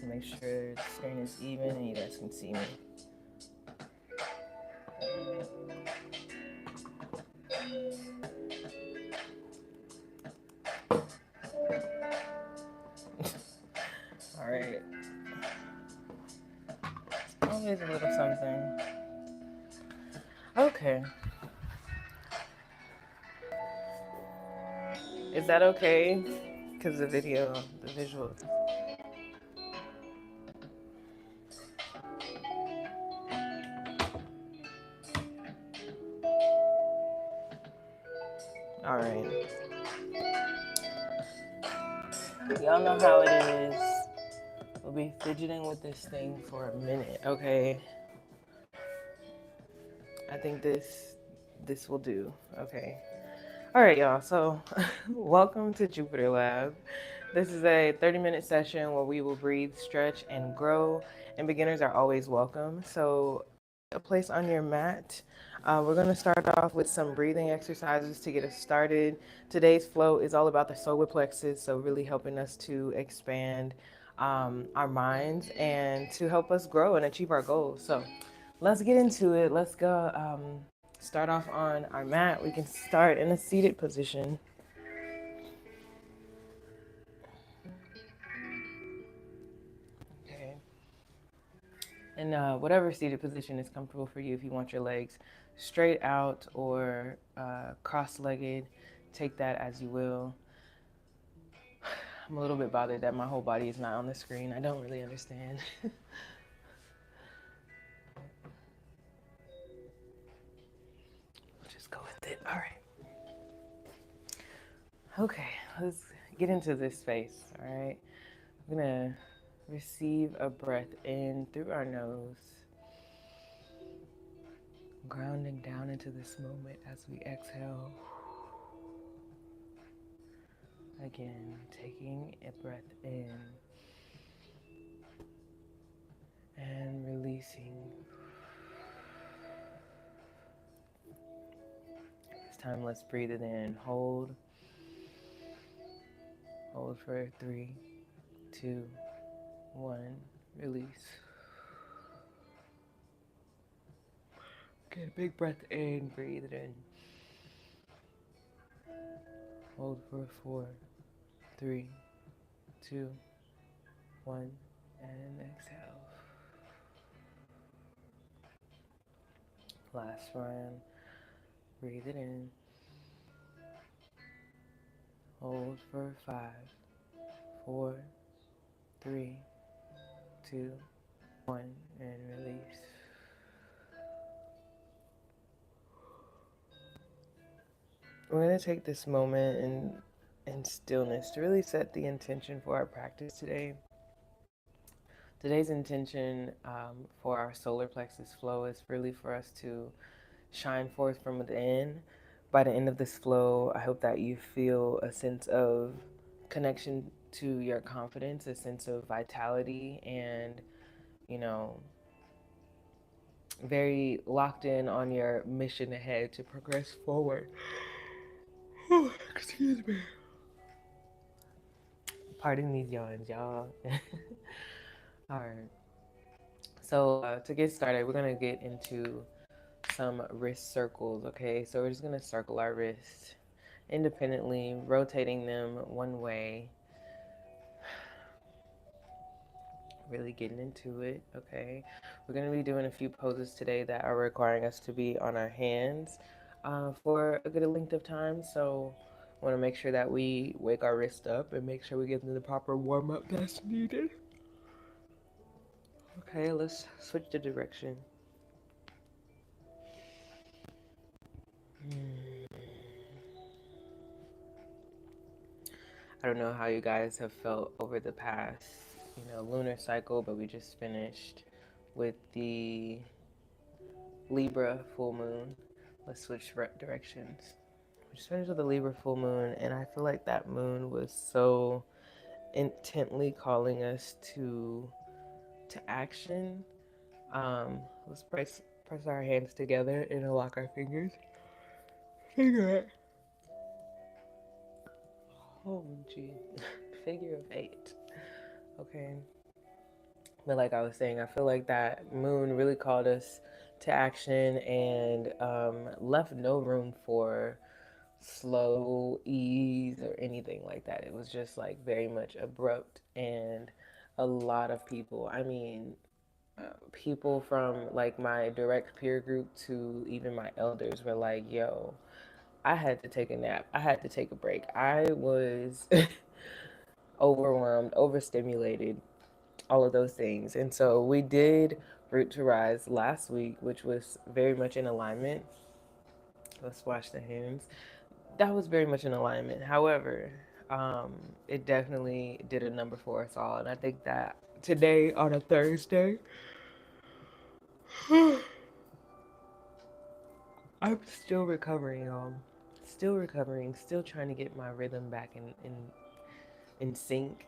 make sure the screen is even and you guys can see me. All right. Always a little something. Okay. Is that okay? Because the visual. All right. Y'all know how it is. We'll be fidgeting with this thing for a minute, okay? I think this will do, okay? All right, y'all. So, welcome to Jupiter Lab. This is a 30-minute session where we will breathe, stretch, and grow. And beginners are always welcome. So, a place on your mat. We're going to start off with some breathing exercises to get us started. Today's flow is all about the solar plexus, so really helping us to expand our minds and to help us grow and achieve our goals. So, let's get into it. Let's go. Start off on our mat. We can start in a seated position. Okay. And whatever seated position is comfortable for you, if you want your legs straight out or cross-legged, take that as you will. I'm a little bit bothered that my whole body is not on the screen. I don't really understand. Just go with it. All right. Okay, let's get into this space. All right. I'm going to receive a breath in through our nose, grounding down into this moment as we exhale. Again, taking a breath in and releasing. This time, let's breathe it in. Hold. Hold for 3, 2, 1. Release. Get a big breath in. Breathe it in. Hold for 4, 3, 2, 1. And exhale. Last one. Breathe it in. Hold for 5, 4, 3, 2, 1, and release. We're going to take this moment in stillness to really set the intention for our practice today. Today's intention for our solar plexus flow is really for us to shine forth from within. By the end of this flow, I hope that you feel a sense of connection to your confidence, a sense of vitality, and, you know, very locked in on your mission ahead to progress forward. Excuse me. Pardon these yawns, y'all. All right. So to get started, we're going to get into some wrist circles, okay? So we're just going to circle our wrists independently, rotating them one way. Really getting into it, okay? We're going to be doing a few poses today that are requiring us to be on our hands for a good length of time. So I want to make sure that we wake our wrist up and make sure we give them the proper warm-up that's needed. Okay, let's switch the direction. I don't know how you guys have felt over the past, lunar cycle, but we just finished with the Libra full moon. Let's switch directions. We just finished with the Libra full moon, and I feel like that moon was so intently calling us to action. Let's press our hands together and lock our fingers. Figure it. Oh, gee. Figure of 8. Okay. But like I was saying, I feel like that moon really called us to action and left no room for slow ease or anything like that. It was just like very much abrupt, and a lot of people, I mean, people from like my direct peer group to even my elders were like, yo, I had to take a nap. I had to take a break. I was overwhelmed, overstimulated, all of those things. And so we did Root to Rise last week, which was very much in alignment. Let's wash the hands. That was very much in alignment. However, um, it definitely did a number for us all. And I think that today on a Thursday, I'm still recovering, y'all. Still recovering, still trying to get my rhythm back in sync.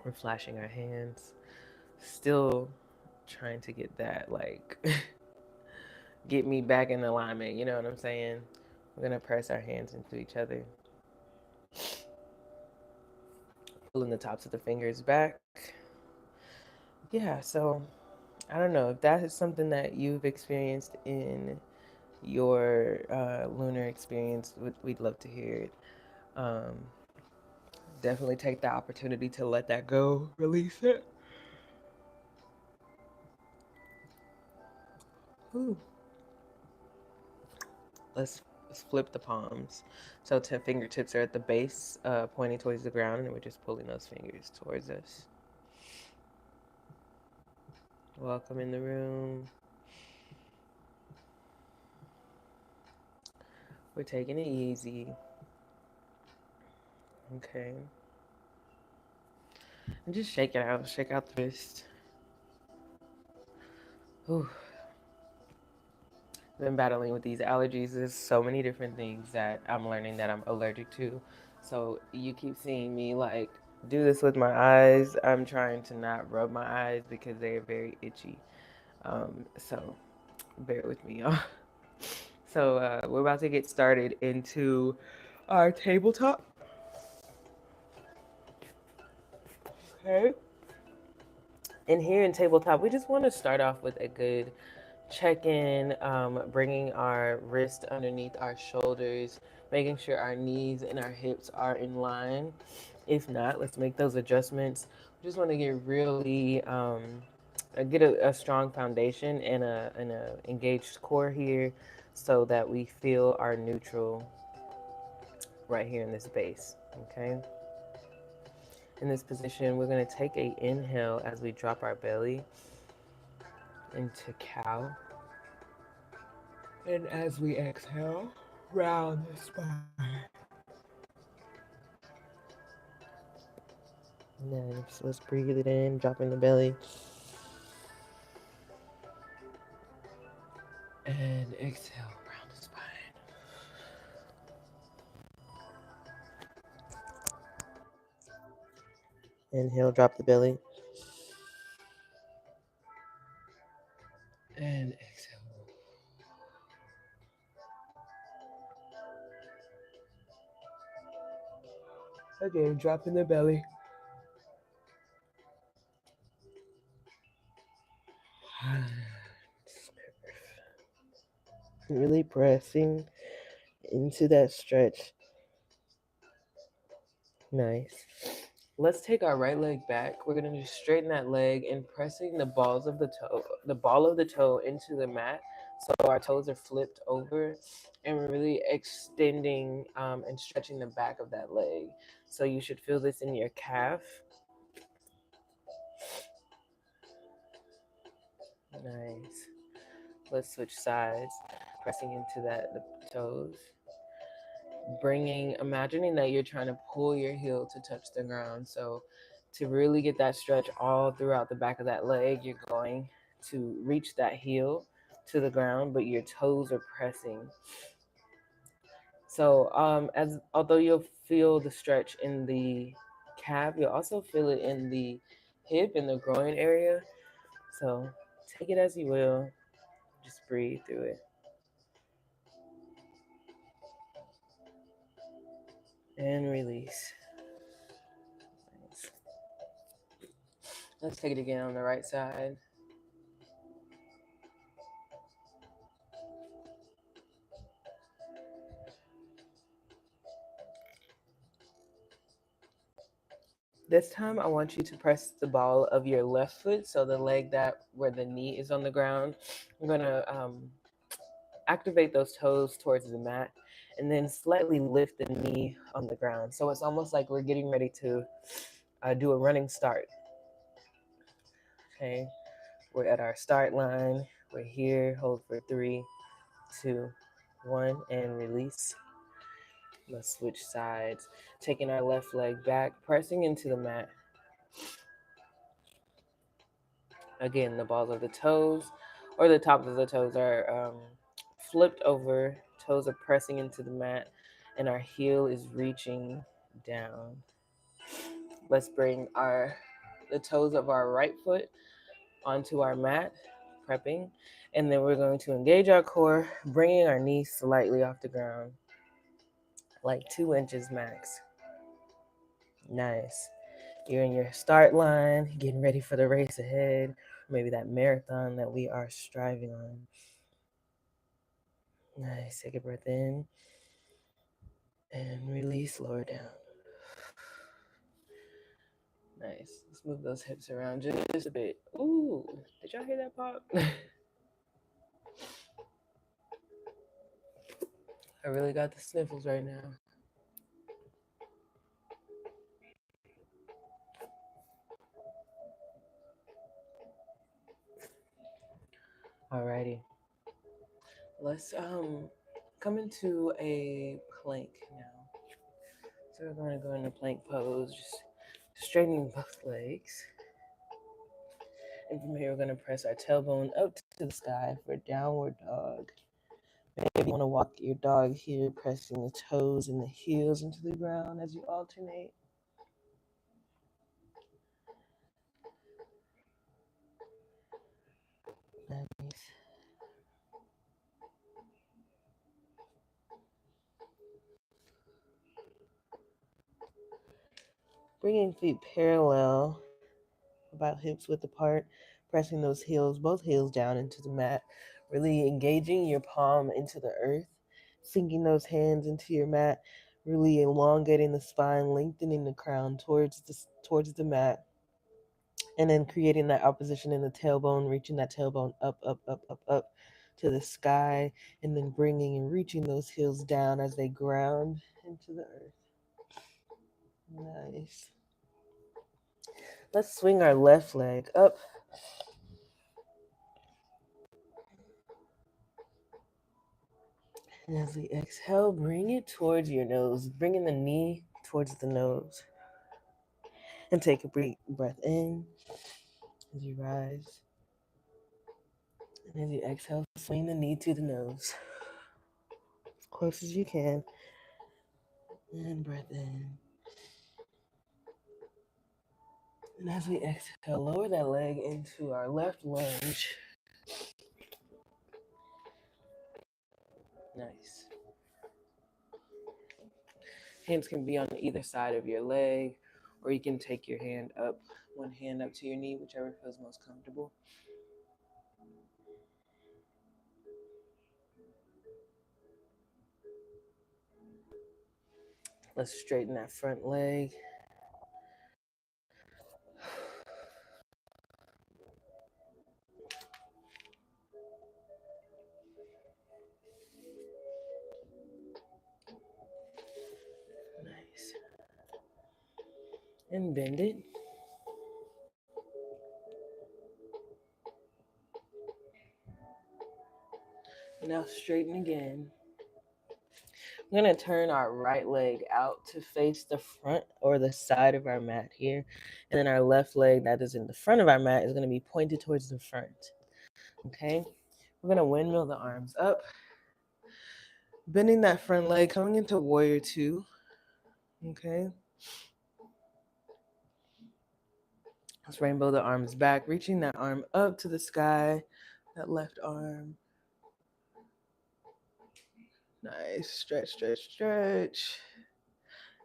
We're flashing our hands. Still trying to get that, like, get me back in alignment. You know what I'm saying? We're going to press our hands into each other, pulling the tops of the fingers back. Yeah, so I don't know if that is something that you've experienced in your lunar experience. We'd love to hear it. Um, Definitely take the opportunity to let that go, release it. Ooh. Let's flip the palms. So 10 fingertips are at the base, pointing towards the ground, and we're just pulling those fingers towards us. Welcome in the room. We're taking it easy. Okay. And just shake it out. Shake out the wrist. Ooh. Been battling with these allergies. There's so many different things that I'm learning that I'm allergic to. So you keep seeing me like do this with my eyes. I'm trying to not rub my eyes because they are very itchy. So bear with me, y'all. So we're about to get started into our tabletop. Okay. And here in tabletop, we just want to start off with a good check in, bringing our wrist underneath our shoulders, making sure our knees and our hips are in line. If not, let's make those adjustments. We just want to get really get a strong foundation and a engaged core here, so that we feel our neutral right here in this base. Okay. In this position, we're going to take a inhale as we drop our belly into cow. And as we exhale, round the spine. Nice. Let's breathe it in, dropping the belly. And exhale, round the spine. Inhale, drop the belly. And exhale. Again, dropping the belly. Really pressing into that stretch. Nice. Let's take our right leg back. We're gonna just straighten that leg and pressing the ball of the toe into the mat. So our toes are flipped over, and we're really extending and stretching the back of that leg. So you should feel this in your calf. Nice. Let's switch sides, pressing into the toes. Imagining that you're trying to pull your heel to touch the ground. So to really get that stretch all throughout the back of that leg, you're going to reach that heel to the ground, but your toes are pressing. So as although you'll feel the stretch in the calf, you'll also feel it in the hip and the groin area. So take it as you will. Just breathe through it. And release. Let's take it again on the right side. This time, I want you to press the ball of your left foot, so the leg that where the knee is on the ground. I'm gonna activate those toes towards the mat, and then slightly lift the knee on the ground. So it's almost like we're getting ready to do a running start. Okay, we're at our start line. We're here. Hold for 3, 2, 1, and release. Let's switch sides. Taking our left leg back, pressing into the mat. Again, the balls of the toes or the tops of the toes are flipped over. Toes are pressing into the mat, and our heel is reaching down. Let's bring the toes of our right foot onto our mat, prepping, and then we're going to engage our core, bringing our knees slightly off the ground, like 2 inches max. Nice. You're in your start line, getting ready for the race ahead, maybe that marathon that we are striving on. Nice. Take a breath in and release, lower down. Nice. Let's move those hips around just a bit. Ooh, did y'all hear that pop? I really got the sniffles right now. Alrighty. Let's come into a plank now. So we're going to go into plank pose, just straightening both legs. And from here, we're going to press our tailbone up to the sky for downward dog. Maybe you want to walk your dog here, pressing the toes and the heels into the ground as you alternate. Nice. Bringing feet parallel, about hips width apart, pressing those heels, both heels down into the mat, really engaging your palm into the earth, sinking those hands into your mat, really elongating the spine, lengthening the crown towards the mat, and then creating that opposition in the tailbone, reaching that tailbone up, up, up, up, up to the sky, and then bringing and reaching those heels down as they ground into the earth. Nice. Let's swing our left leg up. And as we exhale, bring it towards your nose, bringing the knee towards the nose. And take a breath in as you rise. And as you exhale, swing the knee to the nose as close as you can. And breath in. And as we exhale, lower that leg into our left lunge. Nice. Hands can be on either side of your leg, or you can take your hand up, one hand up to your knee, whichever feels most comfortable. Let's straighten that front leg. Nice. And bend it. Now straighten again. I'm going to turn our right leg out to face the front or the side of our mat here. And then our left leg that is in the front of our mat is going to be pointed towards the front. Okay? We're going to windmill the arms up. Bending that front leg, coming into warrior two. Okay? Let's rainbow the arms back, reaching that arm up to the sky, that left arm. Nice. Stretch, stretch, stretch.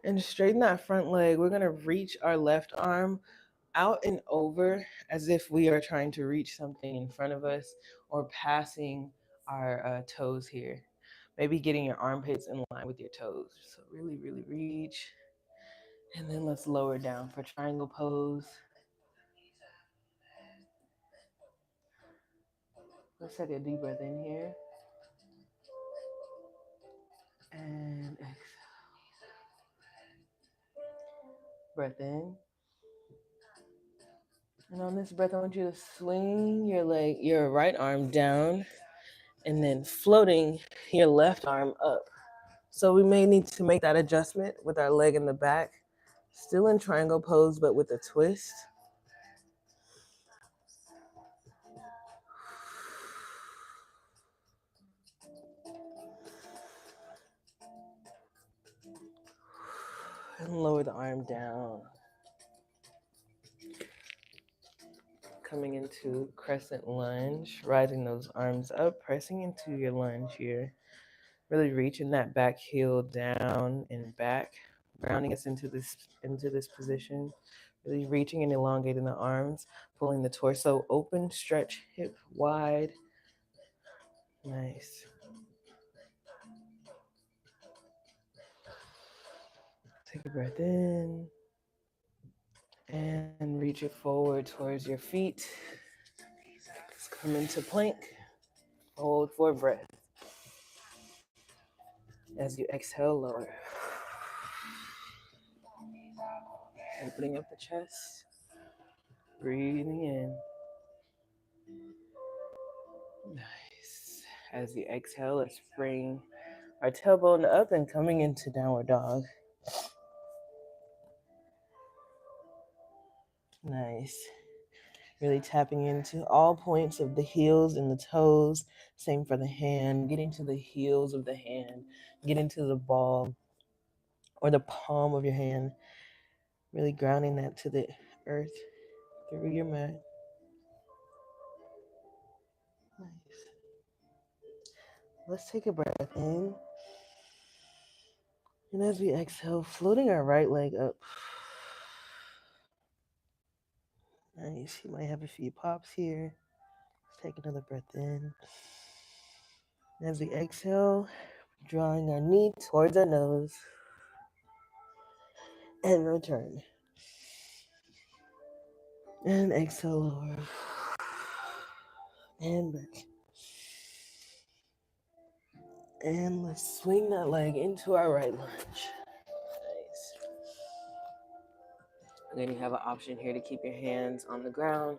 And straighten that front leg. We're going to reach our left arm out and over as if we are trying to reach something in front of us or passing our toes here. Maybe getting your armpits in line with your toes. So really, really reach. And then let's lower down for triangle pose. Let's take a deep breath in here. And exhale. Breath in. And on this breath, I want you to swing your right arm down and then floating your left arm up. So we may need to make that adjustment with our leg in the back. Still in triangle pose, but with a twist. And lower the arm down. Coming into crescent lunge, rising those arms up, pressing into your lunge here. Really reaching that back heel down and back, grounding us into this position. Really reaching and elongating the arms, pulling the torso open, stretch hip wide. Nice. Take a breath in and reach it forward towards your feet. Let's come into plank. Hold for a breath. As you exhale, lower. Opening up the chest. Breathing in. Nice. As you exhale, let's bring our tailbone up and coming into downward dog. Nice. Really tapping into all points of the heels and the toes. Same for the hand. Getting to the heels of the hand. Getting to the ball or the palm of your hand. Really grounding that to the earth through your mat. Nice. Let's take a breath in. And as we exhale, floating our right leg up. Nice. You might have a few pops here. Let's take another breath in. And as we exhale, drawing our knee towards our nose. And return. And exhale, lower. And back. And let's swing that leg into our right lunge. Nice. And then you have an option here to keep your hands on the ground,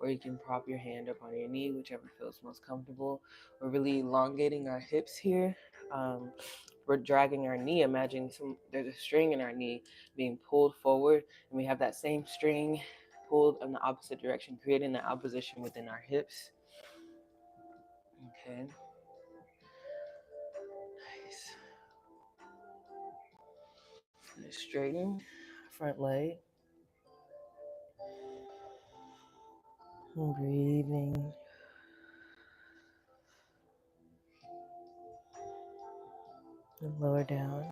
or you can prop your hand up on your knee, whichever feels most comfortable. We're really elongating our hips here. We're dragging our knee. Imagine there's a string in our knee being pulled forward, and we have that same string pulled in the opposite direction, creating that opposition within our hips. Okay. Nice. And straighten front leg. And breathing. And lower down.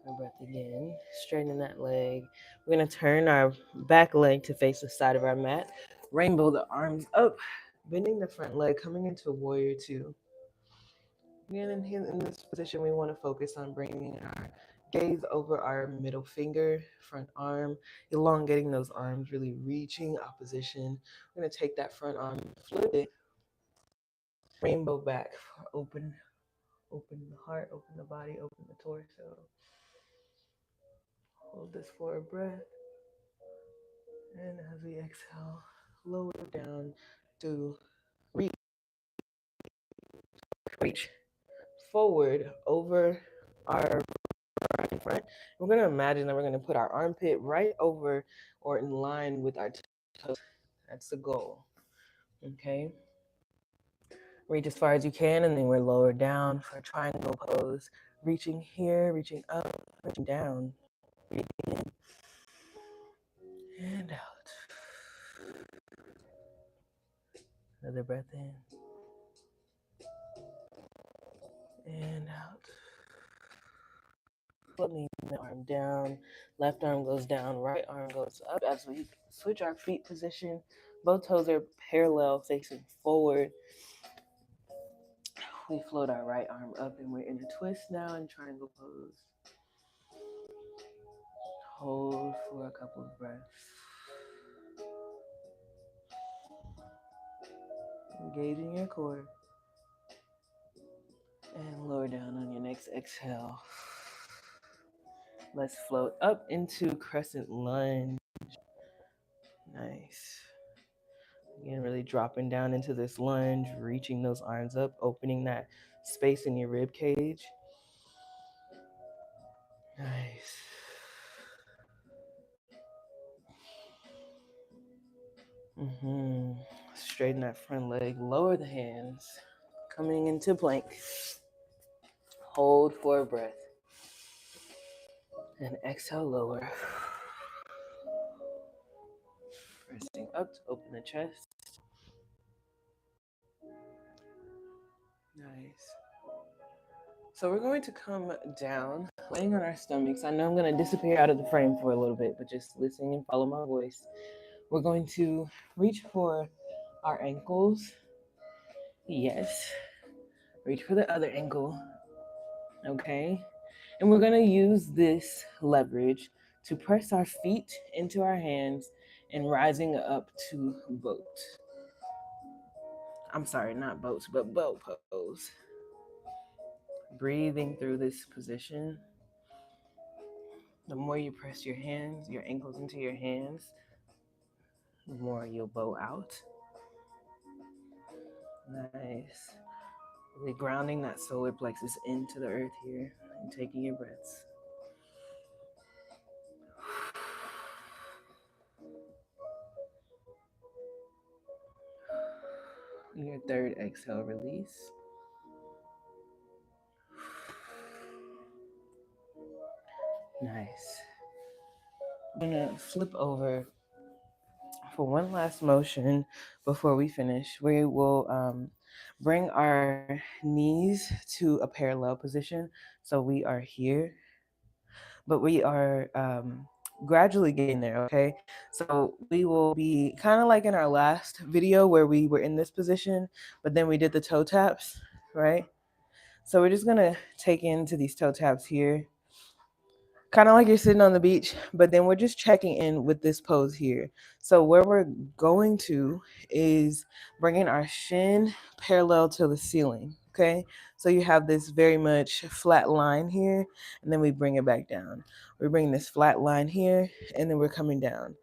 And breath again. Straighten that leg. We're going to turn our back leg to face the side of our mat. Rainbow the arms up. Bending the front leg, coming into warrior two. Again, in this position, we want to focus on bringing our gaze over our middle finger, front arm, elongating those arms, really reaching opposition. We're going to take that front arm, flip it, rainbow back, open the heart, open the body, open the torso. Hold this for a breath. And as we exhale, lower down to reach forward over our right front. We're going to imagine that we're going to put our armpit right over or in line with our toes. That's the goal. Okay. Reach as far as you can, and then we're lower down for triangle pose. Reaching here, reaching up, reaching down. Breathing in and out. Another breath in and out. floating the arm down. Left arm goes down, right arm goes up as we switch our feet position. Both toes are parallel, facing forward. We float our right arm up and we're in a twist now in triangle pose. Hold for a couple of breaths. Engaging your core. And lower down on your next exhale. Let's float up into crescent lunge. Nice. Again, really dropping down into this lunge, reaching those arms up, opening that space in your rib cage. Nice. Straighten that front leg, lower the hands. Coming into plank. Hold for a breath. And exhale, lower. Pressing up to open the chest. Nice. So we're going to come down, laying on our stomachs. I know I'm going to disappear out of the frame for a little bit, but just listen and follow my voice. We're going to reach for our ankles. Yes. Reach for the other ankle. Okay. And we're going to use this leverage to press our feet into our hands and rising up to boat. I'm sorry, not boats, but boat pose. Breathing through this position. The more you press your hands, your ankles into your hands, the more you'll bow out. Nice. Really grounding that solar plexus into the earth here and taking your breaths. Your third exhale, release. Nice. I'm gonna flip over for one last motion before we finish. We will bring our knees to a parallel position. So we are here, but we are gradually getting there, okay? So we will be kind of like in our last video where we were in this position, but then we did the toe taps, right? So we're just gonna take into these toe taps here, kind of like you're sitting on the beach, but then we're just checking in with this pose here. So where we're going to is bringing our shin parallel to the ceiling, okay? So you have this very much flat line here, and then we bring it back down. We're bringing this flat line here, and then we're coming down.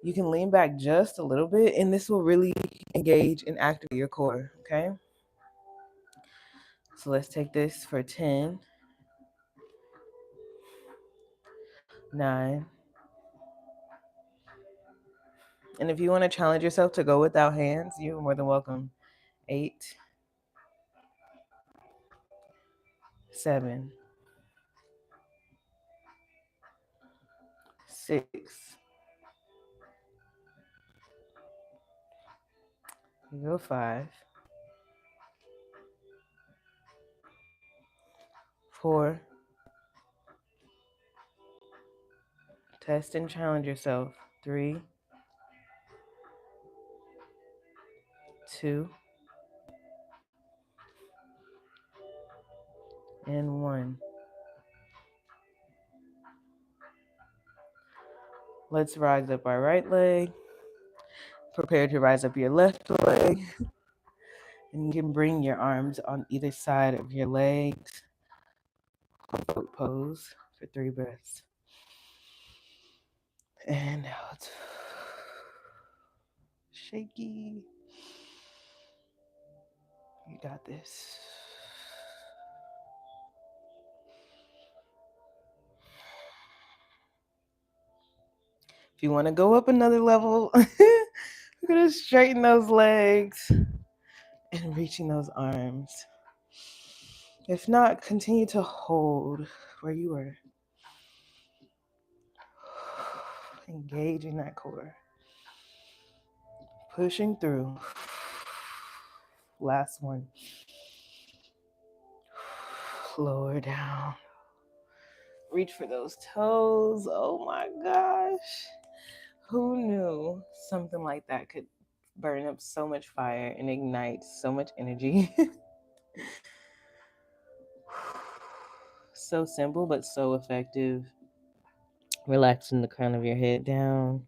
You can lean back just a little bit, and this will really engage and activate your core, okay? So let's take this for 10, 9, and if you want to challenge yourself to go without hands, you're more than welcome. 8, 7, 6, you go 5, 4, test and challenge yourself. 3, 2, and 1. Let's rise up our right leg. Prepare to rise up your left leg. And you can bring your arms on either side of your legs. Boat pose for 3 breaths. And out. Shaky. You got this. If you want to go up another level, we're going to straighten those legs and reaching those arms. If not, continue to hold where you were. Engaging that core. Pushing through. Last one. Lower down. Reach for those toes. Oh my gosh. Who knew something like that could burn up so much fire and ignite so much energy? So simple, but so effective. Relaxing the crown of your head down.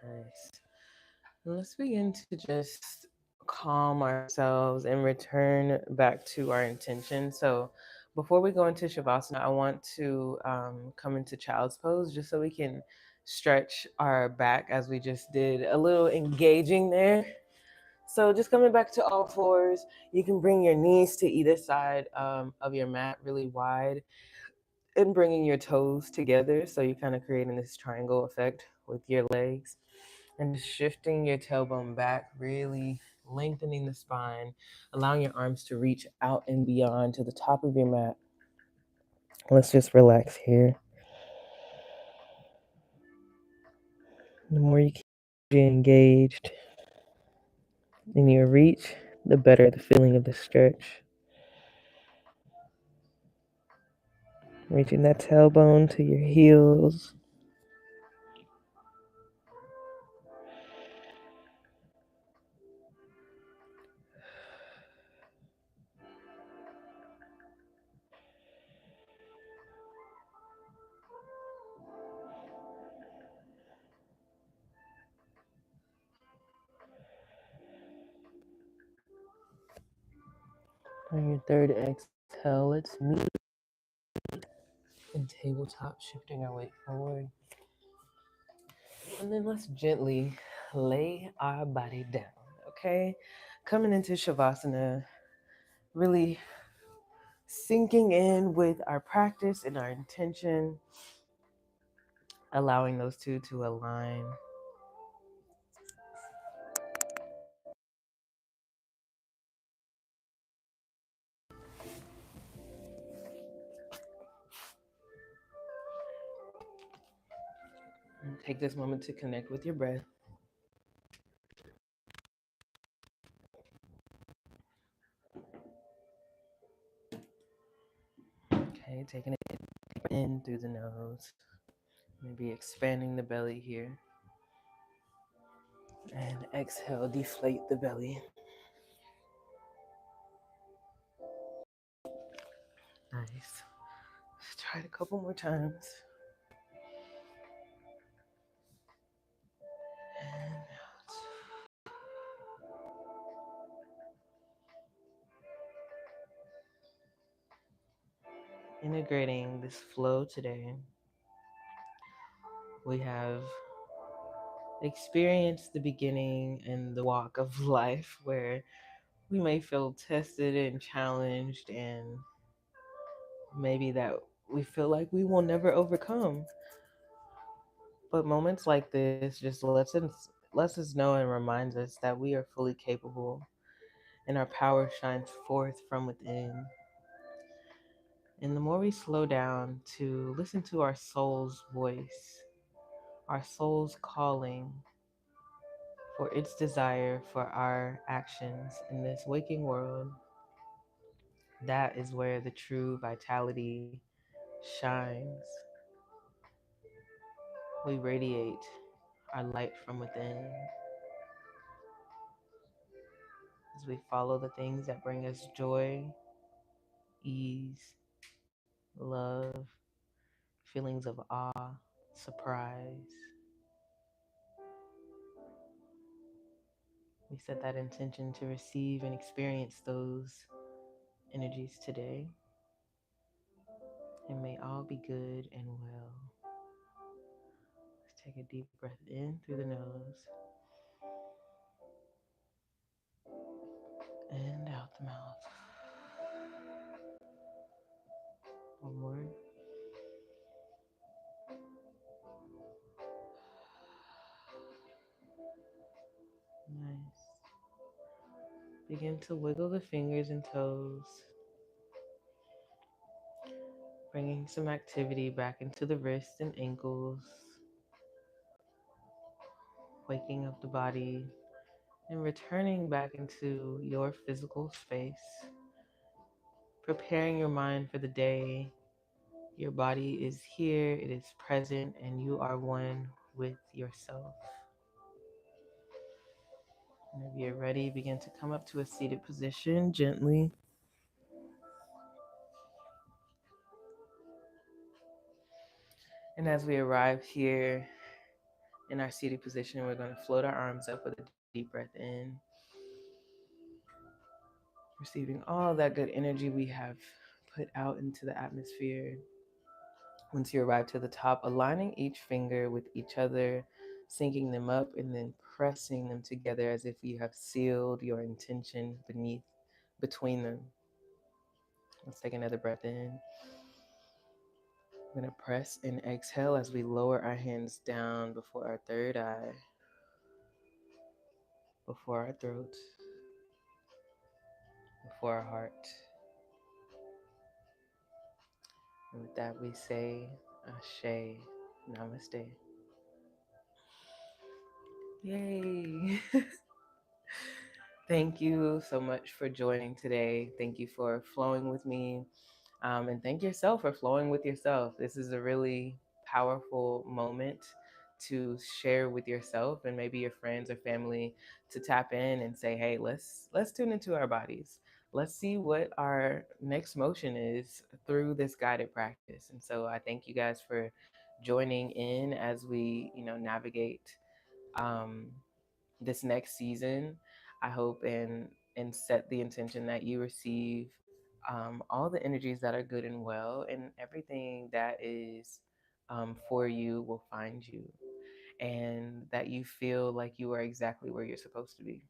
Nice. Let's begin to just calm ourselves and return back to our intention. So, before we go into Shavasana, I want to come into child's pose just so we can stretch our back as we just did. A little engaging there. So, just coming back to all fours, you can bring your knees to either side of your mat really wide and bringing your toes together. So, you're kind of creating this triangle effect with your legs and just shifting your tailbone back, really lengthening the spine, allowing your arms to reach out and beyond to the top of your mat. Let's just relax here. The more you keep engaged in your reach, the better the feeling of the stretch. Reaching that tailbone to your heels. On your third exhale, let's meet in tabletop, shifting our weight forward. And then let's gently lay our body down, okay? Coming into Shavasana, really sinking in with our practice and our intention, allowing those two to align. And take this moment to connect with your breath. Okay, taking it in through the nose. Maybe expanding the belly here. And exhale, deflate the belly. Nice. Let's try it a couple more times. And out. Integrating this flow today, we have experienced the beginning and the walk of life where we may feel tested and challenged, and maybe that we feel like we will never overcome. But moments like this just lets us know and reminds us that we are fully capable and our power shines forth from within. And the more we slow down to listen to our soul's voice, our soul's calling for its desire for our actions in this waking world, that is where the true vitality shines. We radiate our light from within as we follow the things that bring us joy, ease, love, feelings of awe, surprise. We set that intention to receive and experience those energies today. And may all be good and well. Let's take a deep breath in through the nose and out the mouth. One more. Nice. Begin to wiggle the fingers and toes, bringing some activity back into the wrists and ankles. waking up the body and returning back into your physical space, preparing your mind for the day. Your body is here, it is present, and you are one with yourself. And if you're ready, begin to come up to a seated position gently. And as we arrive here in our seated position, we're going to float our arms up with a deep breath in, receiving all that good energy we have put out into the atmosphere. Once you arrive to the top, aligning each finger with each other, syncing them up, and then pressing them together as if you have sealed your intention between them. Let's take another breath in. We're going to press and exhale as we lower our hands down before our third eye, before our throat, before our heart. And with that, we say, Ashe, Namaste. Yay! Thank you so much for joining today. Thank you for flowing with me. And thank yourself for flowing with yourself. This is a really powerful moment to share with yourself and maybe your friends or family, to tap in and say, hey, let's tune into our bodies. Let's see what our next motion is through this guided practice. And so I thank you guys for joining in as we, navigate um, this next season. I hope and set the intention that you receive all the energies that are good and well, and everything that is for you will find you, and that you feel like you are exactly where you're supposed to be.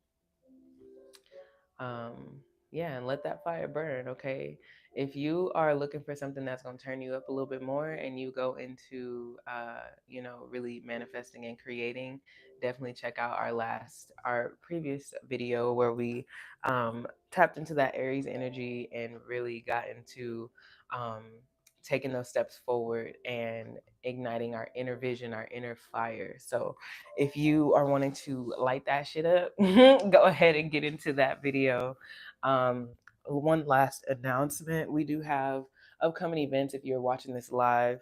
um yeah, and let that fire burn. Okay, if you are looking for something that's going to turn you up a little bit more and you go into really manifesting and creating, definitely check out our previous video where we tapped into that Aries energy and really got into um taking those steps forward and igniting our inner vision, our inner fire. So if you are wanting to light that shit up, go ahead and get into that video. Um, One last announcement: we do have upcoming events. If you're watching this live,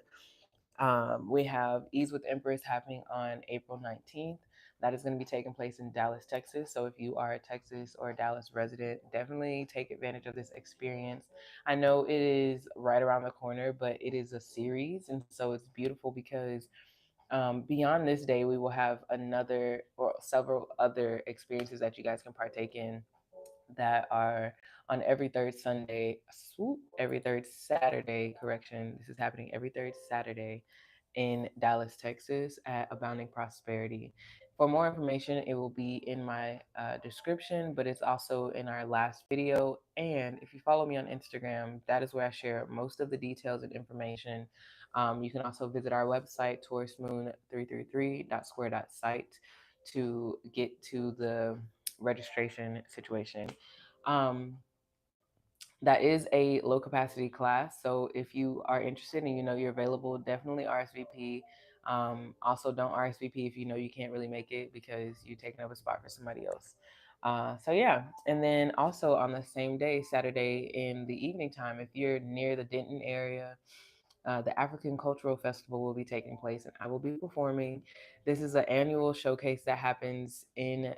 we have Ease with Empress happening on April 19th. That is going to be taking place in Dallas, Texas. So if you are a Texas or a Dallas resident, definitely take advantage of this experience. I know it is right around the corner, but it is a series. And so it's beautiful because beyond this day, we will have another or several other experiences that you guys can partake in that are on every third Sunday, swoop, every third Saturday, correction. This is happening every third Saturday in Dallas, Texas at Abounding Prosperity. For more information, it will be in my description, but it's also in our last video. And if you follow me on Instagram, that is where I share most of the details and information. You can also visit our website, taurusmoon333.square.site, to get to the registration situation. Um, that is a low capacity class. So if you are interested and you know you're available, definitely RSVP. Also, don't RSVP if you know you can't really make it because you're taking up a spot for somebody else. So yeah, and then also on the same day, Saturday in the evening time, if you're near the Denton area, the African Cultural Festival will be taking place, and I will be performing. This is an annual showcase that happens in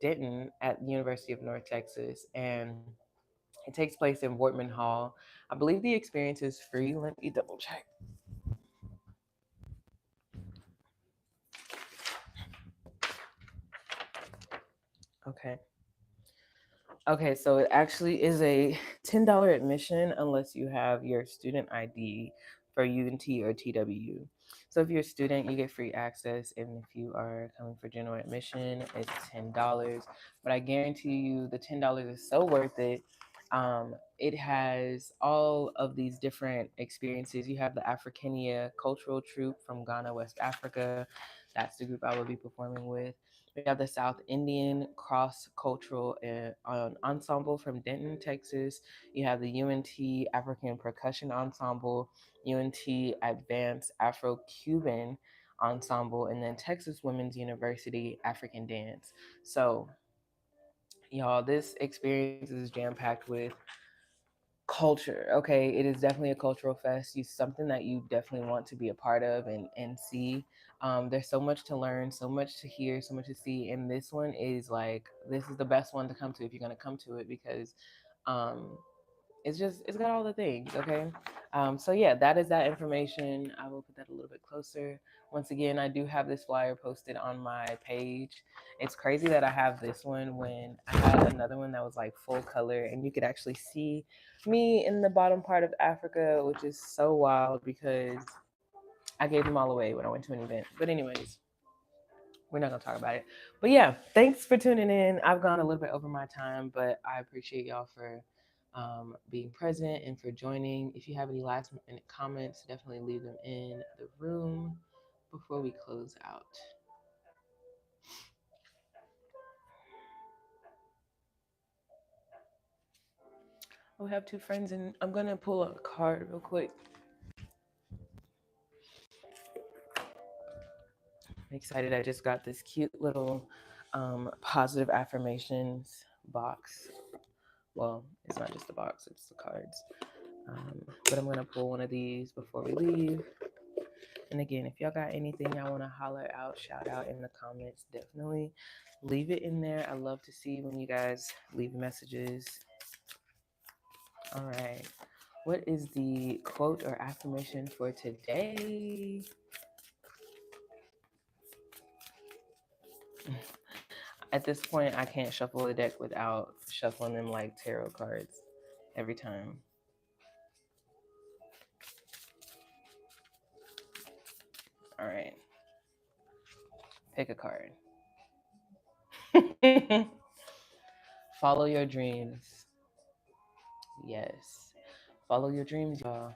Denton at the University of North Texas, and it takes place in Wortman Hall. I believe the experience is free. Let me double check. Okay. Okay, so it actually is a $10 admission unless you have your student ID for UNT or TWU. So if you're a student, you get free access, and if you are coming for general admission, it's $10. But I guarantee you, the $10 is so worth it. It has all of these different experiences. You have the Africania Cultural Troupe from Ghana, West Africa. That's the group I will be performing with. We have the South Indian Cross Cultural Ensemble from Denton, Texas. You have the UNT African Percussion Ensemble, UNT Advanced Afro Cuban Ensemble, and then Texas Women's University African Dance. So, y'all, this experience is jam packed with culture. Okay, it is definitely a cultural fest. It's something that you definitely want to be a part of and see. There's so much to learn, so much to hear, so much to see, and this one is like, this is the best one to come to if you're going to come to it, because um it's got all the things. Okay. So yeah, that is that information. I will put that a little bit closer. Once again, I do have this flyer posted on my page. It's crazy that I have this one when I had another one that was like full color, and you could actually see me in the bottom part of Africa, which is so wild because I gave them all away when I went to an event. But anyways, we're not gonna talk about it. But yeah, thanks for tuning in. I've gone a little bit over my time, but I appreciate y'all for being present and for joining. If you have any last minute comments, definitely leave them in the room before we close out. We have two friends, and I'm gonna pull a card real quick. I'm excited. I just got this cute little positive affirmations box. Well, it's not just a box; it's the cards. But I'm gonna pull one of these before we leave. And again, if y'all got anything y'all want to holler out, shout out in the comments, definitely leave it in there. I love to see when you guys leave messages. All right. What is the quote or affirmation for today? At this point, I can't shuffle the deck without shuffling them like tarot cards every time. All right. Pick a card. Follow your dreams. Yes. Follow your dreams, y'all.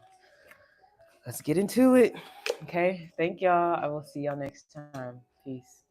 Let's get into it. Okay. Thank y'all. I will see y'all next time. Peace.